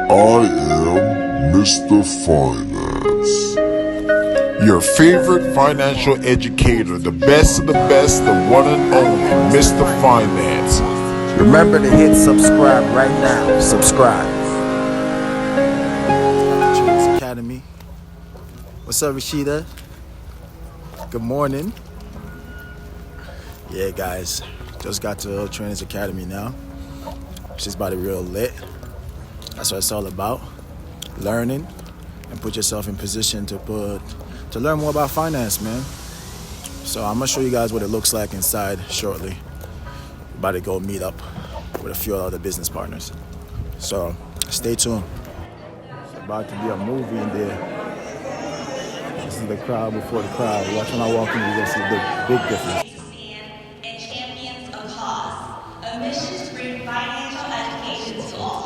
I am Mr. Finance. Your favorite financial educator, the best of the best, the one and only Mr. Finance. Remember to hit subscribe right now. Subscribe. Trainers Academy. What's up, Rashida? Good morning. Yeah, guys, just got to Trainers Academy now. She's about to be real lit. That's what it's all about. Learning and put yourself in position to learn more about finance, man. So I'm gonna show you guys what it looks like inside shortly. About to go meet up with a few other business partners. So stay tuned. It's about to be a movie in there. This is the crowd before the crowd. Watch when I walk in, you're gonna see the big difference. And champions a cause, a mission to bring financial education to all.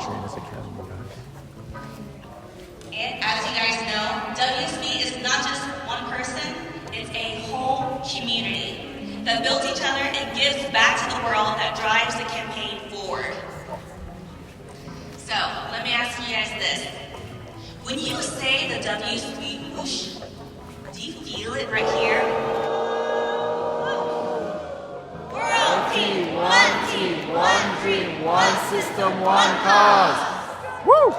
And as you guys know, WSB is not just one person, it's a whole community that builds each other and gives back to the world that drives the campaign forward. So, let me ask you guys this. When you say the WSB whoosh, do you feel it right here? World team, one dream, one system, one cause. Woo!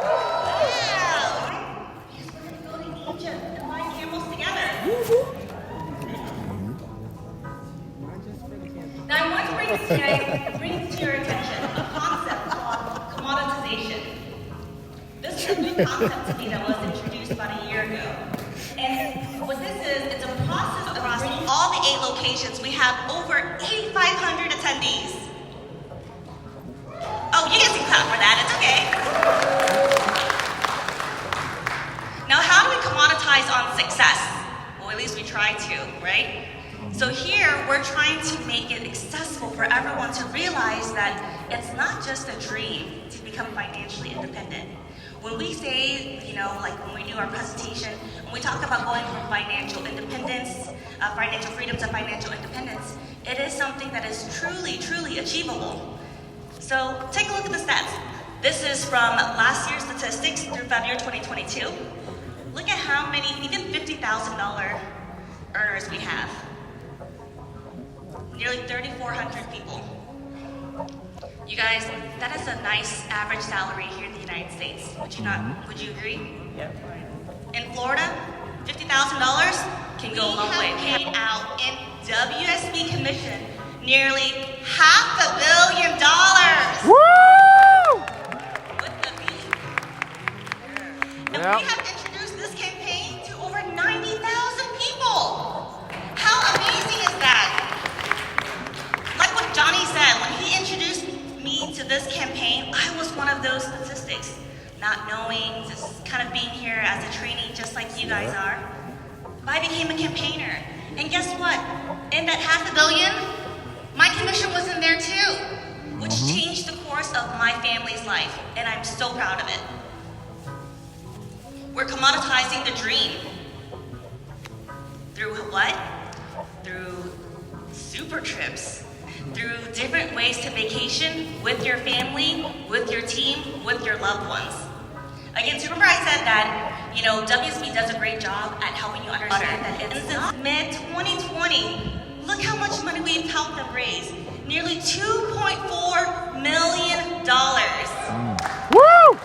Now I want to bring to your attention a concept called commoditization. This is a new concept to me that was introduced about a year ago. And what this is, it's a process across all the 8 locations. We have over 8,500 attendees. Oh, you guys can clap for that, it's okay. Now how do we commoditize on success? Well, at least we try to, right? So here, we're trying to make it accessible for everyone to realize that it's not just a dream to become financially independent. When we say, like when we do our presentation, when we talk about going from financial independence, financial freedom to financial independence, it is something that is truly, truly achievable. So take a look at the stats. This is from last year's statistics through February 2022. Look at how many, even $50,000 earners we have. Nearly 3,400 people. You guys, that is a nice average salary here in the United States. Would you not? Would you agree? Yep. In Florida, $50,000 can go a long way. We have paid out in WSB commission nearly $500 million. Woo! With the B. And we have introduced this campaign to over 90,000 people. How amazing is that? Like what Johnny said, when he introduced me to this campaign, I was one of those statistics. Not knowing, just kind of being here as a trainee just like you guys are. But I became a campaigner. And guess what? In that $500 million, my commission was in there too, which changed the course of my family's life. And I'm so proud of it. We're commoditizing the dream. Through what? Through super trips. Through different ways to vacation with your family, with your team, with your loved ones. Again, so remember I said that, WSB does a great job at helping you understand that it's since mid-2020, look how much money we've helped them raise. Nearly $2.4 million. Woo!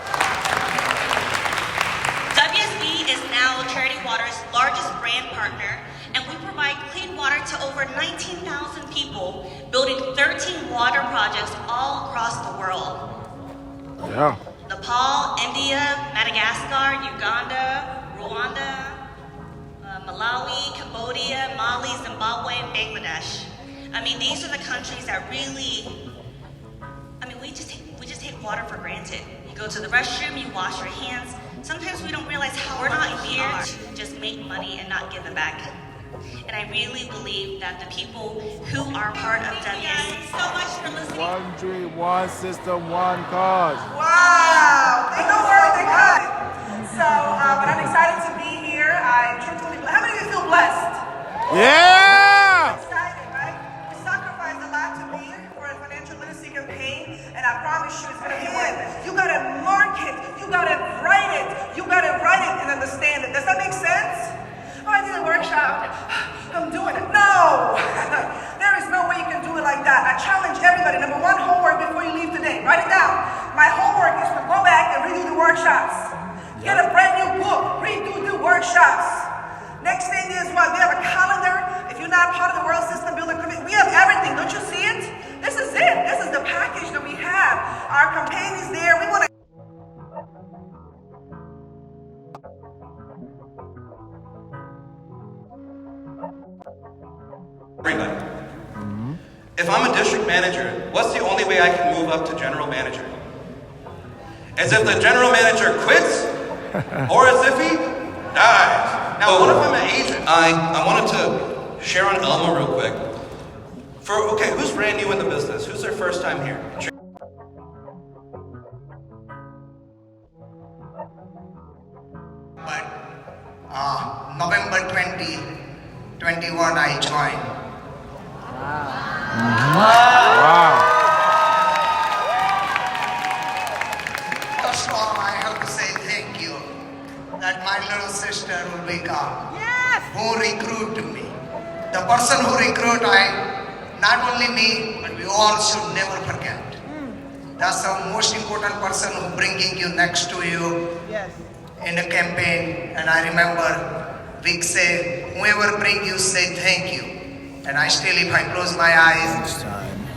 WSB is now Charity Water's largest brand partner, and we provide clean water to over 19,000 people, building 13 water projects all across the world. Yeah. Nepal, India, Madagascar, Uganda, Rwanda, Malawi, Cambodia, Mali, Zimbabwe, and Bangladesh. I mean, these are the countries that really, we just take water for granted. You go to the restroom, you wash your hands. Sometimes we don't realize how we're not here to just make money and not give it back. And I really believe that the people who are part of WSB. Thank you guys so much for listening. One dream, one system, one cause. Wow, they know where they got it. So, but I'm excited to be here. I'm truthfully blessed. How many of you feel blessed? Yeah! Excited, right? We sacrificed a lot to be here for a financial literacy campaign, and I promise you it's going to be worth it. You got to market, you got to understand it. Does that make sense? Oh, I did a workshop. I'm doing it. No! There is no way you can do it like that. I challenge everybody. Number one, homework before you leave today. Write it down. My homework is to go back and redo the workshops. Get a brand new book. Redo the workshops. Next thing is what? We have a calendar. If you're not part of the world system building committee, we have everything. Don't you see it? This is it. This is the package that we have. Our campaign is there. We want to everybody. If I'm a district manager, what's the only way I can move up to general manager? As if the general manager quits, or as if he dies. Now, what if I'm an agent? I wanted to share on Elma real quick. Okay, who's brand new in the business? Who's their first time here? But November 2021, I joined. First of all, I have to say thank you that my little sister Ulrika, who recruited me. The person who recruited, not only me, but we all should never forget. That's the most important person who bringing you next to you in the campaign. And I remember Vic say, whoever bring you, say thank you. And I still, if I close my eyes. This time,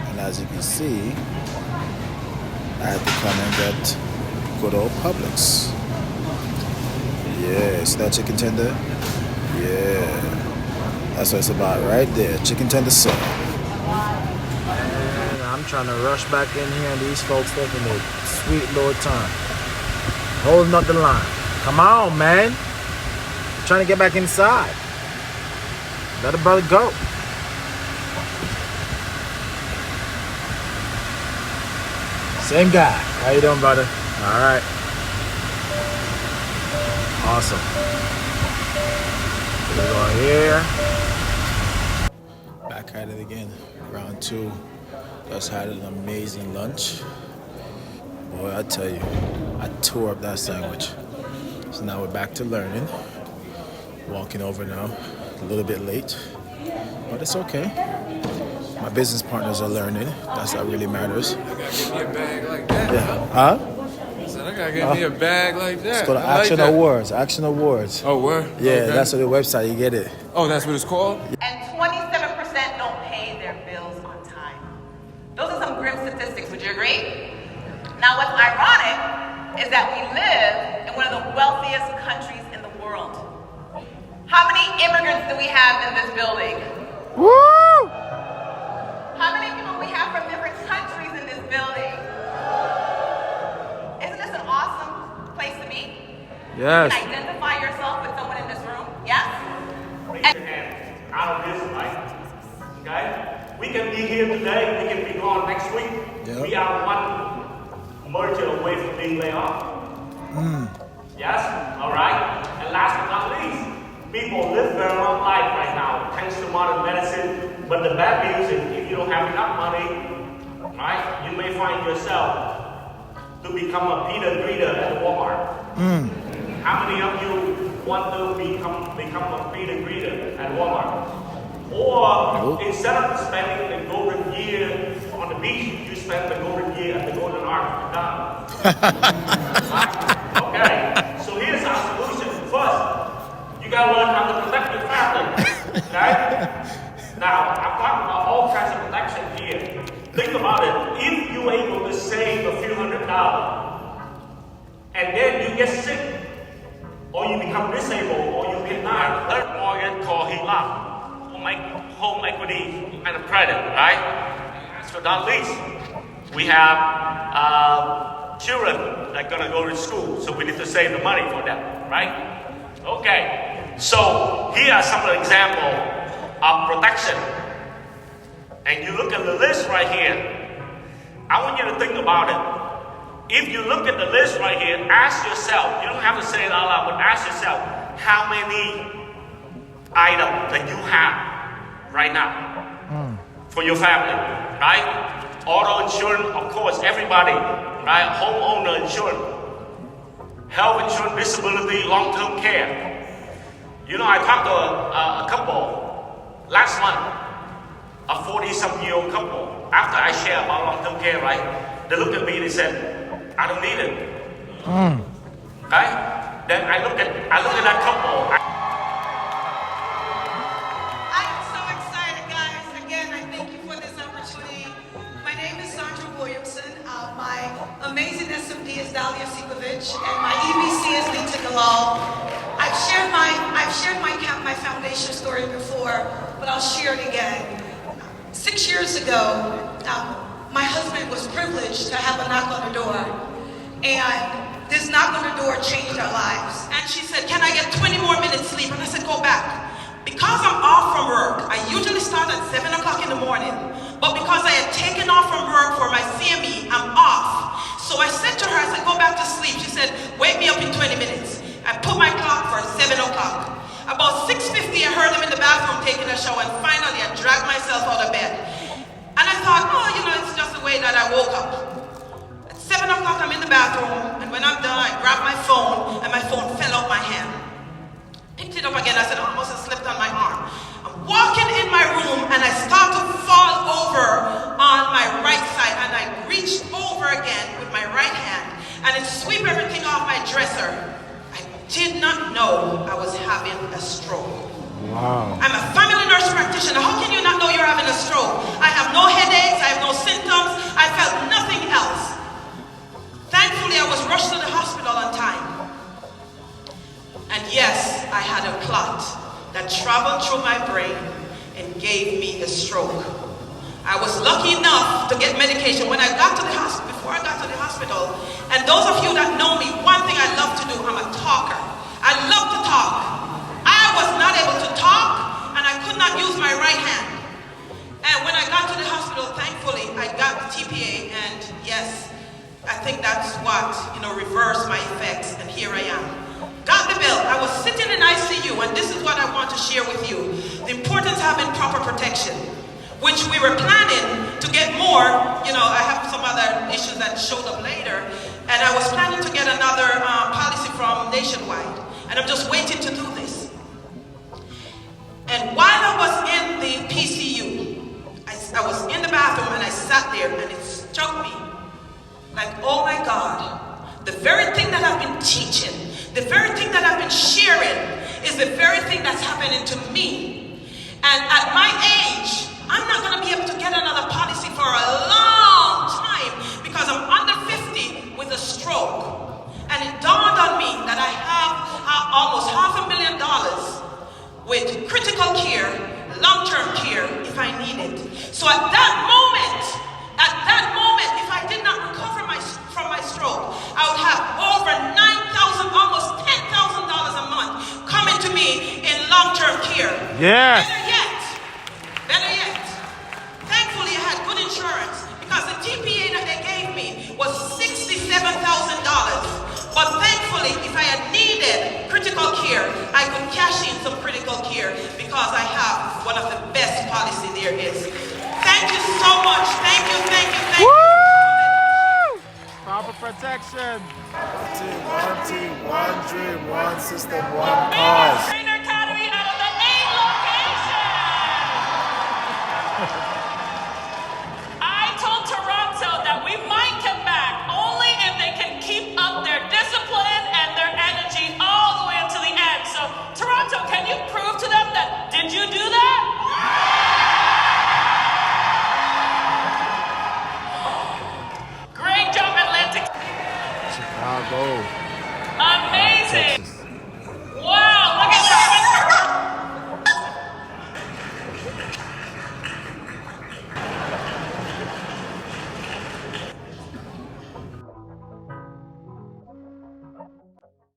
and as you can see, I had to come and get good old Publix. Yeah, see that chicken tender? Yeah, that's what it's about right there. Chicken tender sub. And I'm trying to rush back in here, and these folks taking their sweet little time, holding up the line. Come on, man! I'm trying to get back inside. Let a brother go. Same guy. How you doing, brother? All right. Awesome. We're going here. Back at it again. Round two. Just had an amazing lunch. Boy, I tell you, I tore up that sandwich. So now we're back to learning. Walking over now. A little bit late, but it's okay. My business partners are learning. That's what really matters. I gotta get me a bag like that. Yeah. Huh? I said, I gotta get me a bag like that. It's called I Action like that. Awards. Action Awards. Oh, word? Yeah, Okay. that's on the website. You get it. Oh, that's what it's called? And 27% don't pay their bills on time. Those are some grim statistics, would you agree? Now, what's ironic is that we live in one of the wealthiest countries in the world. How many immigrants do we have in this building? Woo! How many people we have from different countries in this building? Isn't this an awesome place to be? Yes. You can identify yourself with someone in this room, yes? Raise your hand out of this life. Okay? We can be here today, we can be gone next week. Yep. We are one merger away from being laid off. Yes? Alright? And last but not least, people live their own life right now thanks to modern medicine. But the bad news is if you don't have enough money, right, you may find yourself to become a Peter Greeter at Walmart. How many of you want to become a Peter Greeter at Walmart? Or instead of spending the golden year on the beach, you spend the golden year at the Golden Ark. Done. Okay, so here's our solution. First, you gotta learn how to protect your family. Okay? Now, I'm talking about all kinds of protection here. Think about it. If you're able to save a few $100s, and then you get sick, or you become disabled, or you get died, third mortgage called HELOC, home equity and a credit, right? So not least, we have children that are gonna go to school, so we need to save the money for them, right? Okay, so here are some of the examples of protection. And you look at the list right here. I want you to think about it. If you look at the list right here, ask yourself, you don't have to say it out loud, but ask yourself, how many items that you have right now for your family, right? Auto insurance, of course, everybody, right? Homeowner insurance. health insurance, disability, long-term care. You know, I talked to a couple last month, a 40-something-year-old couple. After I shared about long-term care, right? They looked at me and they said, I don't need it. Okay? Then I looked at that couple. I am so excited, guys. Again, I thank you for this opportunity. My name is Sandra Williamson. My amazing SMD is Dalia Sipovich, and my EBC is Lita Galal. I've shared my foundation story before, but I'll share it again. 6 years ago, my husband was privileged to have a knock on the door, and this knock on the door changed our lives. And she said, "Can I get 20 more minutes sleep?" And I said, "Go back." Because I'm off from work, I usually start at 7 o'clock in the morning, but because I had taken off from work for my CME, I'm off. So I said to her, I said, "Go back to sleep." She said, "Wake me up in 20 minutes. I put my clock for 7 o'clock. About 6:50, I heard them in the bathroom taking a shower, and finally I dragged myself out of bed. And I thought, it's just the way that I woke up. At 7 o'clock, I'm in the bathroom, and when I'm done, I grab my phone, and my phone fell out my hand. Picked it up again. I said, I almost slipped on my arm. I'm walking in my room, and I start to fall over on my right side, and I reached over again with my right hand, and it swept everything off my dresser. I did not know I was having a stroke. Wow. I'm a family nurse practitioner. How can you not know you're having a stroke? I have no headaches. I have no symptoms. I felt nothing else. Thankfully, I was rushed to the hospital on time. And yes, I had a clot that traveled through my brain and gave me a stroke. I was lucky enough to get medication when I got to the hospital, before I got to the hospital. And those of you that know me, one thing I love to do, I'm a talker. I love to talk. I was not able to talk, and I could not use my right hand. And when I got to the hospital, thankfully, I got the TPA, and yes, I think that's what, reversed my effects, and here I am. Got the bill. I was sitting in ICU, and this is what I want to share with you. The importance of having proper protection, which we were planning to get more. I have some other issues that showed up later, and I was planning to get another policy from Nationwide, and I'm just waiting to do this. And while I was in the PCU, I was in the bathroom, and I sat there, and it struck me like, oh my God, the very thing that I've been teaching, the very thing that I've been sharing is the very thing that's happening to me. And at my age, I'm not going to be able to get another policy for a long time because I'm under 50 with a stroke. And it dawned on me that I have almost $500,000 with critical care, long-term care, if I need it. So at that moment, if I did not recover from my stroke, I would have over $9,000, almost $10,000 a month coming to me in long-term care. Yes. Better yet, thankfully I had good insurance because the TPA that they gave me was $67,000. But thankfully, if I had needed critical care, I could cash in some critical care because I have one of the best policy there is. Thank you so much. Thank you. Woo! Proper protection. One team, one dream, one system, one cause. Trainer Academy out of the 8 location. I told Toronto that we might come back only if they can keep up their discipline and their energy all the way until the end. So, Toronto, can you prove to them that, did you do that? Great job, Atlantic. Chicago. Amazing. Texas.